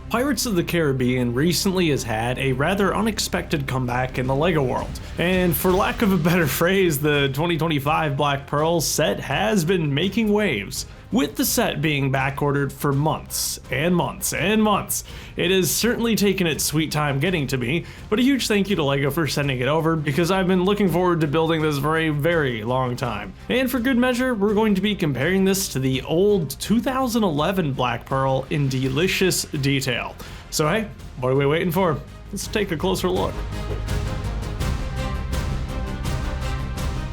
Pirates of the Caribbean recently has had a rather unexpected comeback in the LEGO world, and for lack of a better phrase, the 2025 Black Pearl set has been making waves. With the set being backordered for months and months and months, it has certainly taken its sweet time getting to me, but a huge thank you to LEGO for sending it over because I've been looking forward to building this for a very long time. And for good measure, we're going to be comparing this to the old 2011 Black Pearl in delicious detail. So hey, what are we waiting for? Let's take a closer look.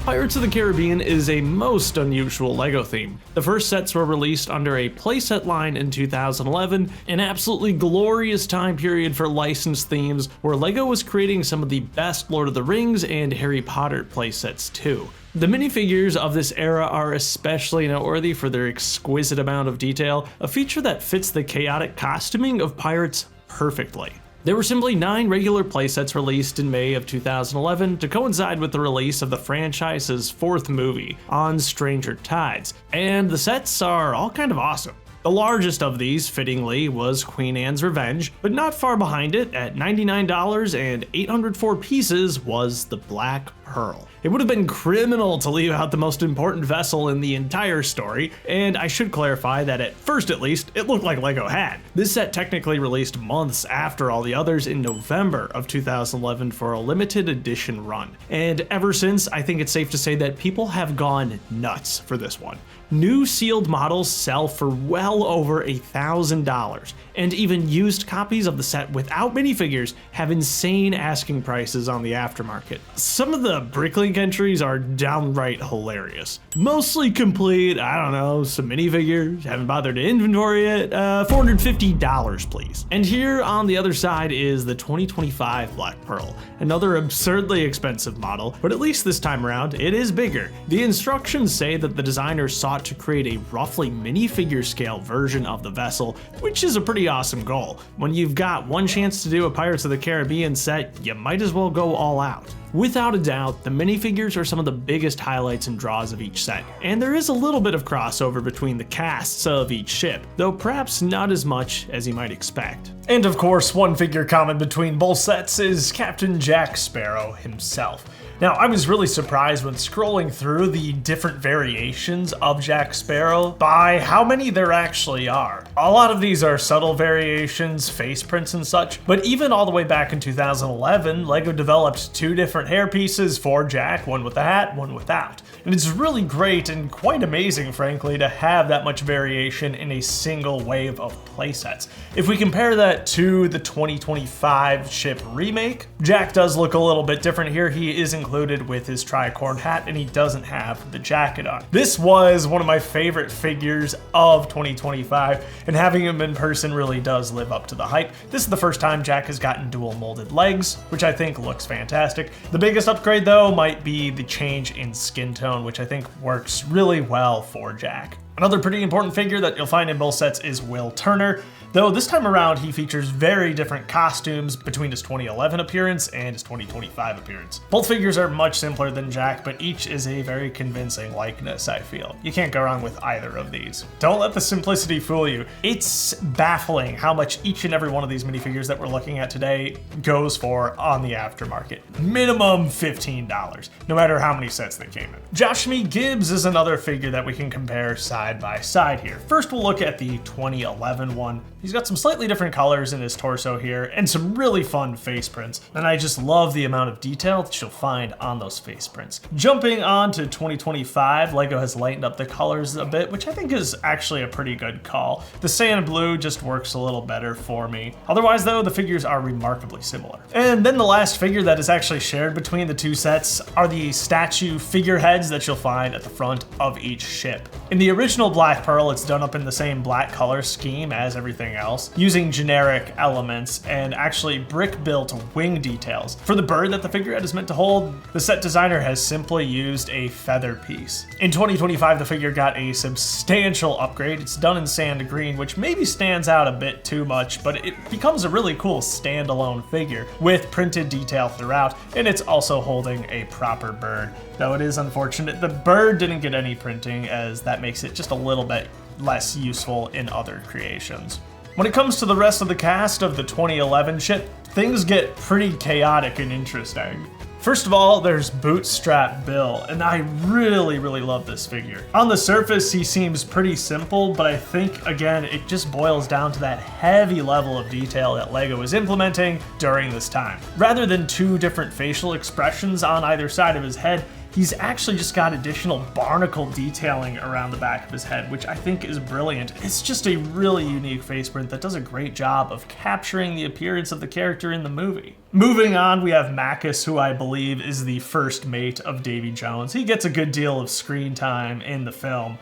Pirates of the Caribbean is a most unusual LEGO theme. The first sets were released under a playset line in 2011, an absolutely glorious time period for licensed themes where LEGO was creating some of the best Lord of the Rings and Harry Potter playsets too. The minifigures of this era are especially noteworthy for their exquisite amount of detail, a feature that fits the chaotic costuming of pirates perfectly. There were simply 9 regular playsets released in May of 2011 to coincide with the release of the franchise's 4th movie, On Stranger Tides, and the sets are all kind of awesome. The largest of these, fittingly, was Queen Anne's Revenge, but not far behind it, at $99 and 804 pieces, was the Black Pearl. It would have been criminal to leave out the most important vessel in the entire story, and I should clarify that at first at least, it looked like LEGO had. This set technically released months after all the others in November of 2011 for a limited edition run, and ever since, I think it's safe to say that people have gone nuts for this one. New sealed models sell for well over $1,000, and even used copies of the set without minifigures have insane asking prices on the aftermarket. Some of the Bricklink entries are downright hilarious. Mostly complete, I don't know, some minifigures, haven't bothered to inventory it, $450 please. And here on the other side is the 2025 Black Pearl, another absurdly expensive model, but at least this time around, it is bigger. The instructions say that the designer sought to create a roughly minifigure scale version of the vessel, which is a pretty awesome goal. When you've got one chance to do a Pirates of the Caribbean set, you might as well go all out. Without a doubt, the minifigures are some of the biggest highlights and draws of each set, and there is a little bit of crossover between the casts of each ship, though perhaps not as much as you might expect. And of course, one figure common between both sets is Captain Jack Sparrow himself. Now, I was really surprised when scrolling through the different variations of Jack Sparrow by how many there actually are. A lot of these are subtle variations, face prints and such, but even all the way back in 2011, LEGO developed 2 different hair pieces for Jack, one with a hat, one without. And it's really great and quite amazing, frankly, to have that much variation in a single wave of playsets. If we compare that to the 2025 ship remake, Jack does look a little bit different here. He is included with his tricorn hat and he doesn't have the jacket on. This was one of my favorite figures of 2025 and having him in person really does live up to the hype. This is the first time Jack has gotten dual molded legs, which I think looks fantastic. The biggest upgrade though might be the change in skin tone, which I think works really well for Jack. Another pretty important figure that you'll find in both sets is Will Turner, though this time around he features very different costumes between his 2011 appearance and his 2025 appearance. Both figures are much simpler than Jack, but each is a very convincing likeness, I feel. You can't go wrong with either of these. Don't let the simplicity fool you. It's baffling how much each and every one of these minifigures that we're looking at today goes for on the aftermarket. Minimum $15, no matter how many sets they came in. Josh Me Gibbs is another figure that we can compare side by side here. First, we'll look at the 2011 one. He's got some slightly different colors in his torso here and some really fun face prints, and I just love the amount of detail that you'll find on those face prints. Jumping on to 2025, LEGO has lightened up the colors a bit, which I think is actually a pretty good call. The sand blue just works a little better for me. Otherwise though, the figures are remarkably similar. And then the last figure that is actually shared between the 2 sets are the statue figureheads that you'll find at the front of each ship. In the original Black Pearl, it's done up in the same black color scheme as everything else, using generic elements and actually brick-built wing details. For the bird that the figurehead is meant to hold, the set designer has simply used a feather piece. In 2025, the figure got a substantial upgrade. It's done in sand green, which maybe stands out a bit too much, but it becomes a really cool standalone figure with printed detail throughout, and it's also holding a proper bird. Though it is unfortunate the bird didn't get any printing, as that makes it just a little bit less useful in other creations. When it comes to the rest of the cast of the 2011 ship, things get pretty chaotic and interesting. First of all, there's Bootstrap Bill, and I really love this figure. On the surface, he seems pretty simple, but I think, again, it just boils down to that heavy level of detail that LEGO is implementing during this time. Rather than two different facial expressions on either side of his head, he's actually just got additional barnacle detailing around the back of his head, which I think is brilliant. It's just a really unique face print that does a great job of capturing the appearance of the character in the movie. Moving on, we have Macus, who I believe is the first mate of Davy Jones. He gets a good deal of screen time in the film.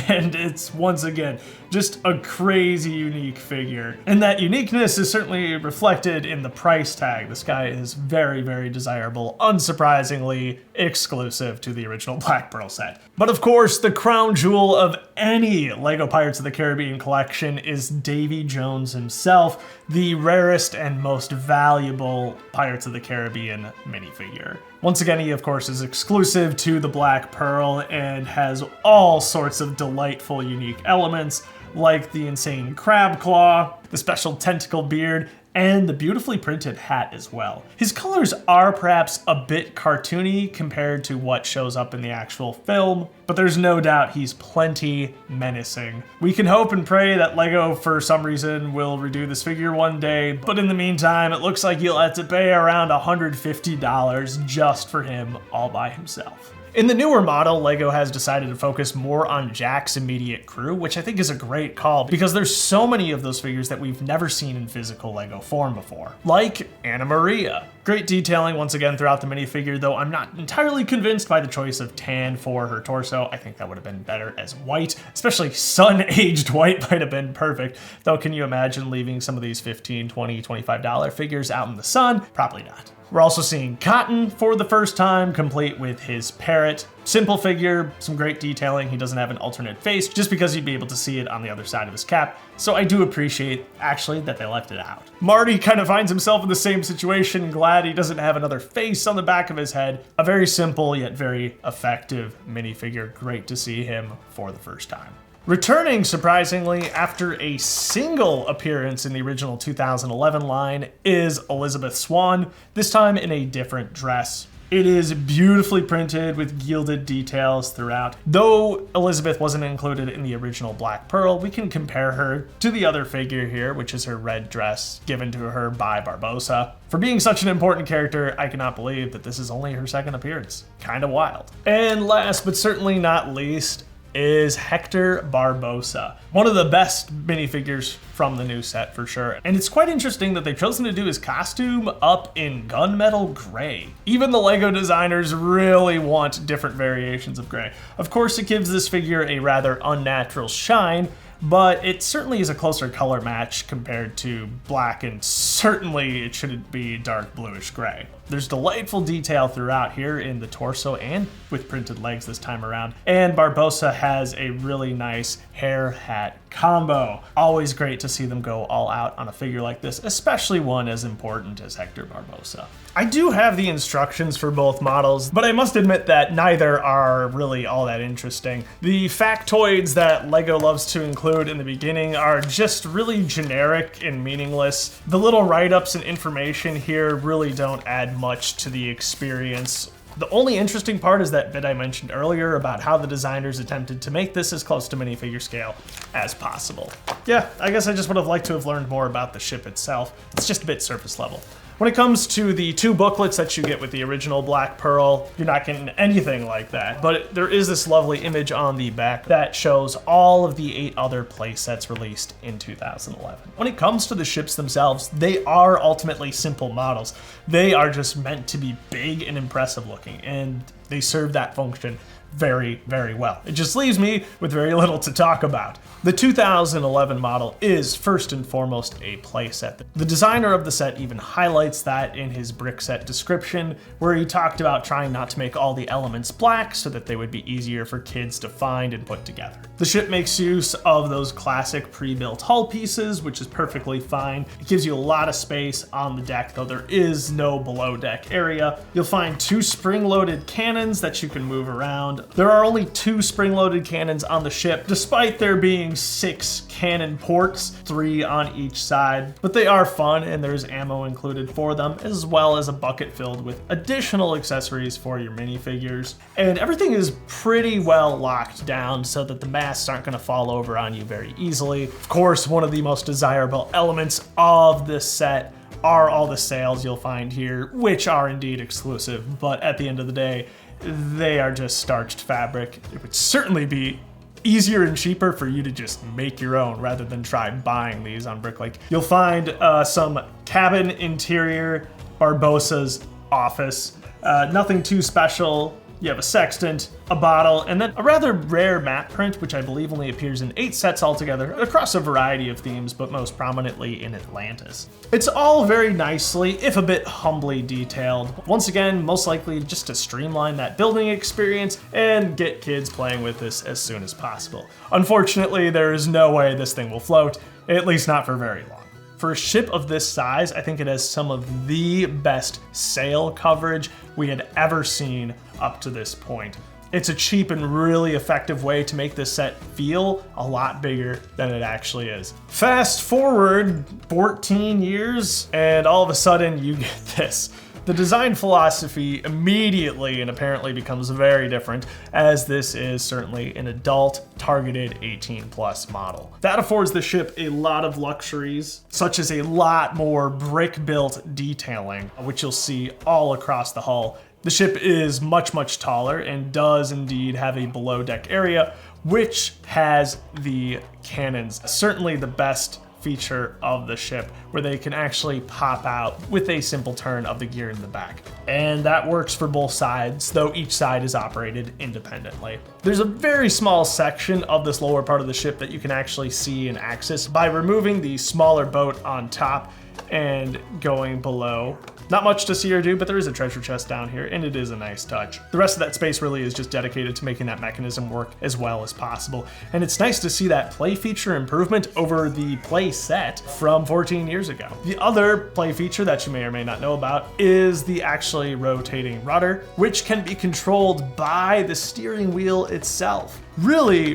And it's, once again, just a crazy unique figure. And that uniqueness is certainly reflected in the price tag. This guy is very desirable, unsurprisingly exclusive to the original Black Pearl set. But of course, the crown jewel of any LEGO Pirates of the Caribbean collection is Davy Jones himself, the rarest and most valuable Pirates of the Caribbean minifigure. Once again, he of course is exclusive to the Black Pearl and has all sorts of delightful unique elements like the insane crab claw, the special tentacle beard, and the beautifully printed hat as well. His colors are perhaps a bit cartoony compared to what shows up in the actual film, but there's no doubt he's plenty menacing. We can hope and pray that LEGO for some reason will redo this figure one day, but in the meantime, it looks like you'll have to pay around $150 just for him all by himself. In the newer model, LEGO has decided to focus more on Jack's immediate crew, which I think is a great call because there's so many of those figures that we've never seen in physical LEGO form before. Like Anna Maria. Great detailing once again throughout the minifigure, though I'm not entirely convinced by the choice of tan for her torso. I think that would have been better as white, especially sun-aged white might have been perfect. Though can you imagine leaving some of these $15, $20, $25 figures out in the sun? Probably not. We're also seeing Cotton for the first time, complete with his parrot. Simple figure, some great detailing. He doesn't have an alternate face just because you'd be able to see it on the other side of his cap. So I do appreciate, actually, that they left it out. Marty kind of finds himself in the same situation. Glad he doesn't have another face on the back of his head. A very simple yet very effective minifigure. Great to see him for the first time. Returning, surprisingly, after a single appearance in the original 2011 line is Elizabeth Swann, this time in a different dress. It is beautifully printed with gilded details throughout. Though Elizabeth wasn't included in the original Black Pearl, we can compare her to the other figure here, which is her red dress given to her by Barbossa. For being such an important character, I cannot believe that this is only her second appearance. Kinda wild. And last but certainly not least, is Hector Barbossa. One of the best minifigures from the new set for sure. And it's quite interesting that they've chosen to do his costume up in gunmetal gray. Even the LEGO designers really want different variations of gray. Of course, it gives this figure a rather unnatural shine, but it certainly is a closer color match compared to black, and certainly it shouldn't be dark bluish gray. There's delightful detail throughout here in the torso and with printed legs this time around. And Barbossa has a really nice hair hat combo. Always great to see them go all out on a figure like this, especially one as important as Hector Barbossa. I do have the instructions for both models, but I must admit that neither are really all that interesting. The factoids that LEGO loves to include in the beginning are just really generic and meaningless. The little write-ups and information here really don't add much to the experience. The only interesting part is that bit I mentioned earlier about how the designers attempted to make this as close to minifigure scale as possible. Yeah, I guess I just would have liked to have learned more about the ship itself. It's just a bit surface level. When it comes to the two booklets that you get with the original Black Pearl, you're not getting anything like that. But there is this lovely image on the back that shows all of the 8 other playsets released in 2011. When it comes to the ships themselves, they are ultimately simple models. They are just meant to be big and impressive looking, and they serve that function very, very well. It just leaves me with very little to talk about. The 2011 model is first and foremost a playset. The designer of the set even highlights that in his brick set description, where he talked about trying not to make all the elements black so that they would be easier for kids to find and put together. The ship makes use of those classic pre-built hull pieces, which is perfectly fine. It gives you a lot of space on the deck, though there is no below deck area. You'll find 2 spring-loaded cannons that you can move around, There are only 2 spring-loaded cannons on the ship, despite there being 6 cannon ports, 3 on each side. But they are fun, and there's ammo included for them, as well as a bucket filled with additional accessories for your minifigures. And everything is pretty well locked down so that the masts aren't going to fall over on you very easily. Of course, one of the most desirable elements of this set are all the sails you'll find here, which are indeed exclusive, but at the end of the day, they are just starched fabric. It would certainly be easier and cheaper for you to just make your own rather than try buying these on Bricklink. You'll find some cabin interior, Barbossa's office, nothing too special. You have a sextant, a bottle, and then a rather rare map print, which I believe only appears in 8 sets altogether across a variety of themes, but most prominently in Atlantis. It's all very nicely, if a bit humbly detailed. Once again, most likely just to streamline that building experience and get kids playing with this as soon as possible. Unfortunately, there is no way this thing will float, at least not for very long. For a ship of this size, I think it has some of the best sail coverage we had ever seen up to this point. It's a cheap and really effective way to make this set feel a lot bigger than it actually is. Fast forward 14 years, and all of a sudden you get this. The design philosophy immediately and apparently becomes very different, as this is certainly an adult targeted 18+ model. That affords the ship a lot of luxuries, such as a lot more brick-built detailing, which you'll see all across the hull. The ship is much taller and does indeed have a below deck area, which has the cannons. Certainly the best feature of the ship, where they can actually pop out with a simple turn of the gear in the back. And that works for both sides, though each side is operated independently. There's a very small section of this lower part of the ship that you can actually see and access by removing the smaller boat on top and going below. Not much to see or do, but there is a treasure chest down here, and it is a nice touch. The rest of that space really is just dedicated to making that mechanism work as well as possible. And it's nice to see that play feature improvement over the play set from 14 years ago. The other play feature that you may or may not know about is the actually rotating rudder, which can be controlled by the steering wheel itself. Really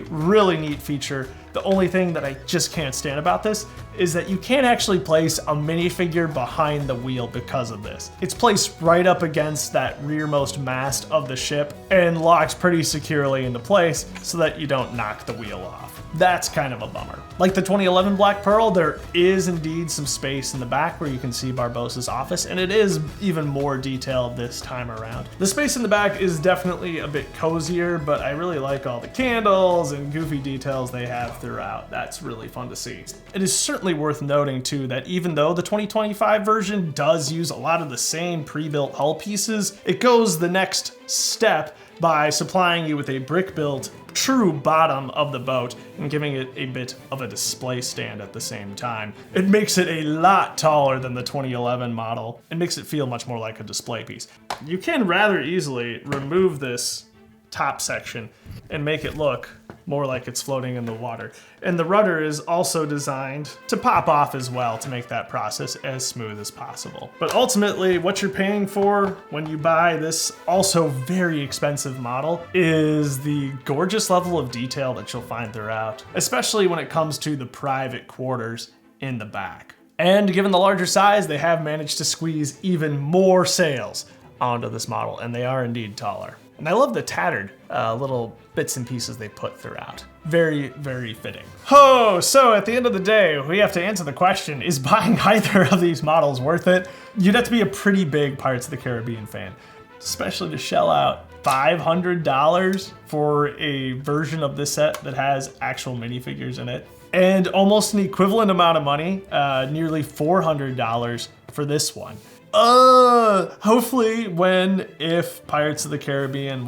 neat feature. The only thing that I just can't stand about this is that you can't actually place a minifigure behind the wheel because of this. It's placed right up against that rearmost mast of the ship and locked pretty securely into place so that you don't knock the wheel off. That's kind of a bummer. Like the 2011 Black Pearl, there is indeed some space in the back where you can see Barbossa's office, and it is even more detailed this time around. The space in the back is definitely a bit cozier, but I really like all the candles and goofy details they have throughout. That's really fun to see. It is certainly worth noting too that even though the 2025 version does use a lot of the same pre-built hull pieces, it goes the next step by supplying you with a brick-built true bottom of the boat and giving it a bit of a display stand at the same time. It makes it a lot taller than the 2011 model and makes it feel much more like a display piece. You can rather easily remove this top section and make it look more like it's floating in the water. And the rudder is also designed to pop off as well to make that process as smooth as possible. But ultimately, what you're paying for when you buy this also very expensive model is the gorgeous level of detail that you'll find throughout, especially when it comes to the private quarters in the back. And given the larger size, they have managed to squeeze even more sails onto this model, and they are indeed taller. And I love the tattered little bits and pieces they put throughout. Very fitting. Oh, so at the end of the day, we have to answer the question, is buying either of these models worth it? You'd have to be a pretty big Pirates of the Caribbean fan, especially to shell out $500 for a version of this set that has actual minifigures in it. And almost an equivalent amount of money, nearly $400 for this one. Hopefully if Pirates of the Caribbean,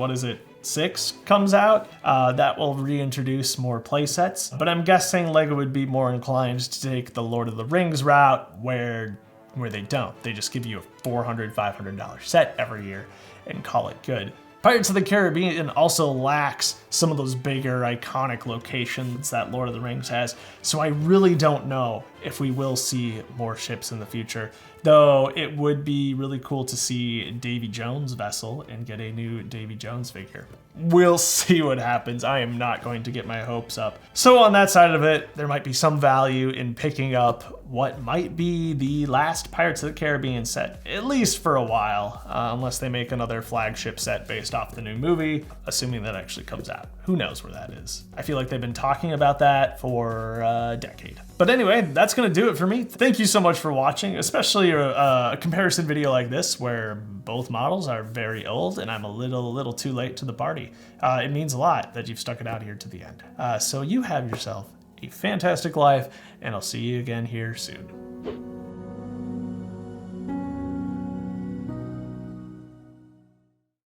6 comes out, that will reintroduce more playsets. But I'm guessing LEGO would be more inclined to take the Lord of the Rings route where they don't. They just give you a $400, $500 set every year and call it good. Pirates of the Caribbean also lacks some of those bigger iconic locations that Lord of the Rings has, so I really don't know if we will see more ships in the future. Though it would be really cool to see Davy Jones' vessel and get a new Davy Jones figure. We'll see what happens. I am not going to get my hopes up. So on that side of it, there might be some value in picking up what might be the last Pirates of the Caribbean set, at least for a while, unless they make another flagship set based off the new movie, assuming that actually comes out. Who knows where that is? I feel like they've been talking about that for a decade. But anyway, that's gonna do it for me. Thank you so much for watching, especially a comparison video like this where both models are very old and I'm a little too late to the party. It means a lot that you've stuck it out here to the end. So you have yourself a fantastic life, and I'll see you again here soon.